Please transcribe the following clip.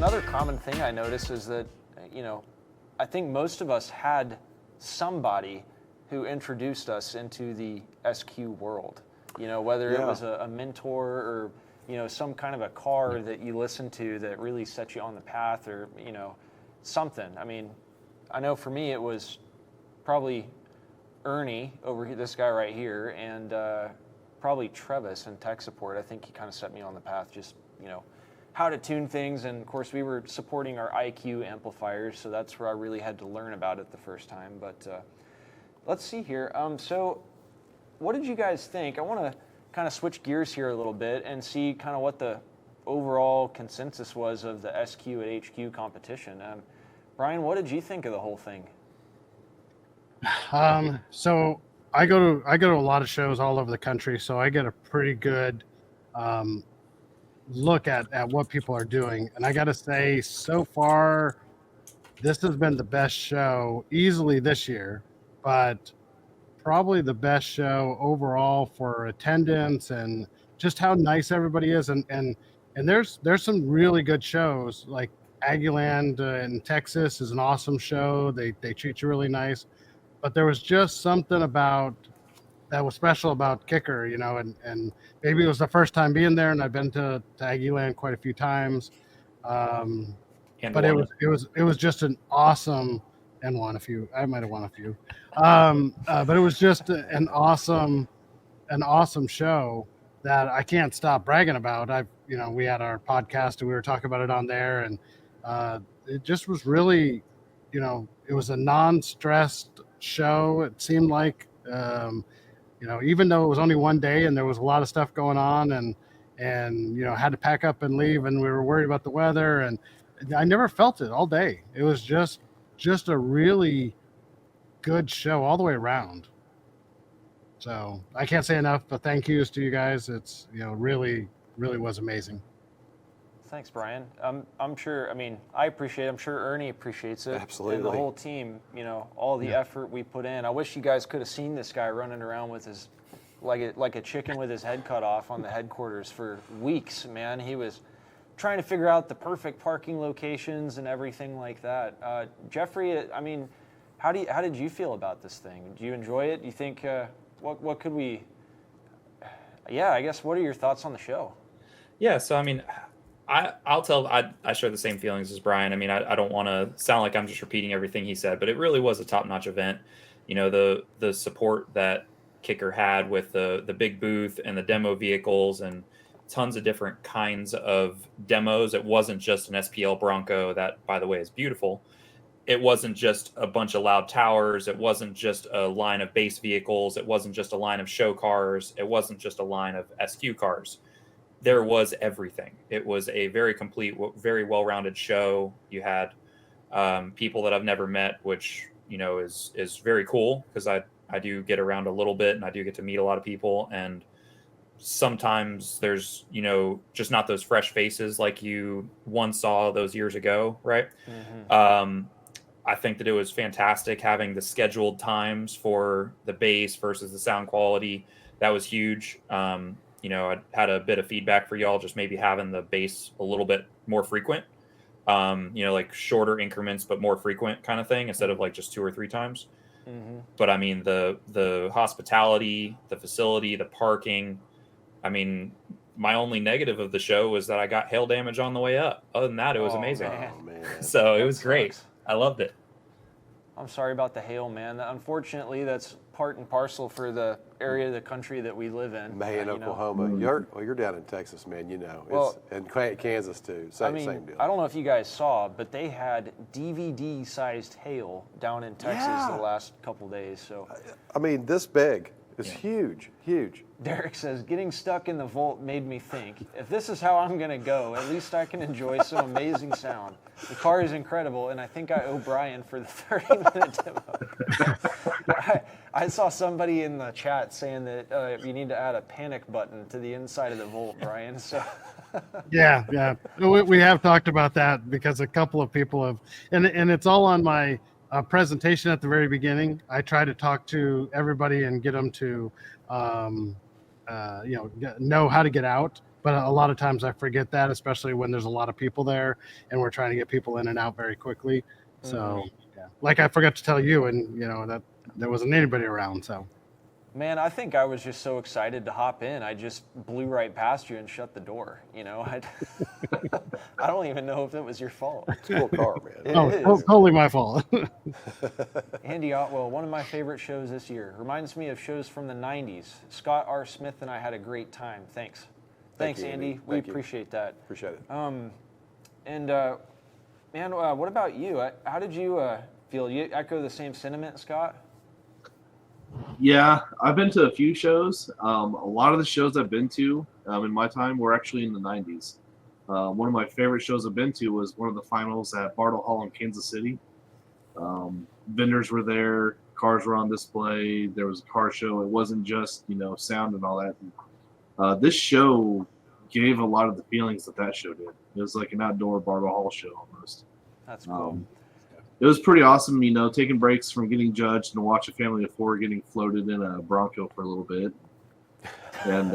another common thing I noticed is that, I think most of us had somebody who introduced us into the SQ world. Whether it was a mentor or, some kind of a car that you listened to that really set you on the path, or, something. I mean, I know for me it was probably Ernie over here, this guy right here, and probably Travis in tech support. I think he kind of set me on the path, just, how to tune things. And of course we were supporting our IQ amplifiers, so that's where I really had to learn about it the first time. But let's see here. So what did you guys think? I want to kind of switch gears here a little bit and see kind of what the overall consensus was of the SQ at HQ competition. Brian, what did you think of the whole thing? So I go to a lot of shows all over the country, so I get a pretty good look at what people are doing. And I got to say, so far, this has been the best show easily this year, but probably the best show overall for attendance and just how nice everybody is. And there's some really good shows, like Aggieland in Texas is an awesome show. They treat you really nice, but there was just something about that was special about KICKER, and maybe it was the first time being there, and I've been to Aggieland quite a few times. But it was just an awesome, and I might have won a few. But it was just an awesome show that I can't stop bragging about. We had our podcast and we were talking about it on there, and it just was really, it was a non-stressed show. It seemed like, even though it was only one day and there was a lot of stuff going on, and had to pack up and leave, and we were worried about the weather, and I never felt it all day. It was just a really good show all the way around. So I can't say enough, but thank yous to you guys. It's, really, really was amazing. Thanks, Brian. I'm sure, I appreciate it. I'm sure Ernie appreciates it. Absolutely. And the whole team, all the effort we put in. I wish you guys could have seen this guy running around with his, like a chicken with his head cut off on the headquarters for weeks, man. He was trying to figure out the perfect parking locations and everything like that. Jeffrey, how did you feel about this thing? Do you enjoy it? Do you think, what could we, I guess, what are your thoughts on the show? Yeah, so I share the same feelings as Brian. I don't want to sound like I'm just repeating everything he said, but it really was a top-notch event. The support that KICKER had with the big booth and the demo vehicles and tons of different kinds of demos. It wasn't just an SPL Bronco that, by the way, is beautiful. It wasn't just a bunch of loud towers. It wasn't just a line of base vehicles. It wasn't just a line of show cars. It wasn't just a line of SQ cars. There was everything. It was a very complete, very well-rounded show. You had people that I've never met, which, is very cool, because I do get around a little bit and I do get to meet a lot of people. And sometimes there's, just not those fresh faces like you once saw those years ago, right? Mm-hmm. I think that it was fantastic having the scheduled times for the bass versus the sound quality. That was huge. I had a bit of feedback for y'all, just maybe having the bass a little bit more frequent, like shorter increments, but more frequent kind of thing, instead of like just 2 or 3 times. Mm-hmm. But the hospitality, the facility, the parking, my only negative of the show was that I got hail damage on the way up. Other than that, it was amazing. Man. So it was great. I loved it. I'm sorry about the hail, man. Unfortunately, that's part and parcel for the area of the country that we live in. Man, Oklahoma. You're down in Texas, man. And Kansas too. Same deal. I don't know if you guys saw, but they had DVD-sized hail down in Texas the last couple days. So, this big. It's huge. Derek says, getting stuck in the vault made me think, if this is how I'm going to go, at least I can enjoy some amazing sound. The car is incredible, and I think I owe Brian for the 30-minute demo. I saw somebody in the chat saying that you need to add a panic button to the inside of the vault, Brian. So. Yeah. We have talked about that, because a couple of people have, and it's all on my presentation at the very beginning. I try to talk to everybody and get them to, know how to get out. but a lot of times I forget that, especially when there's a lot of people there and we're trying to get people in and out very quickly. So, yeah, like I forgot to tell you, and that there wasn't anybody around. So, man, I think I was just so excited to hop in. I just blew right past you and shut the door. I don't even know if it was your fault. It's a cool car, man. It is. Totally my fault. Andy Otwell, one of my favorite shows this year. Reminds me of shows from the 90s. Scott R. Smith and I had a great time. Thanks. Thanks, you, Andy. We appreciate that. Appreciate it. And, man, what about you? How did you feel? You echo the same sentiment, Scott? Yeah, I've been to a few shows. A lot of the shows I've been to in my time were actually in the 90s. One of my favorite shows I've been to was one of the finals at Bartle Hall in Kansas City. Vendors were there, cars were on display, there was a car show. It wasn't just, sound and all that. This show gave a lot of the feelings that show did. It was like an outdoor Bartle Hall show almost. That's cool. It was pretty awesome, taking breaks from getting judged and watch a family of four getting floated in a Bronco for a little bit. And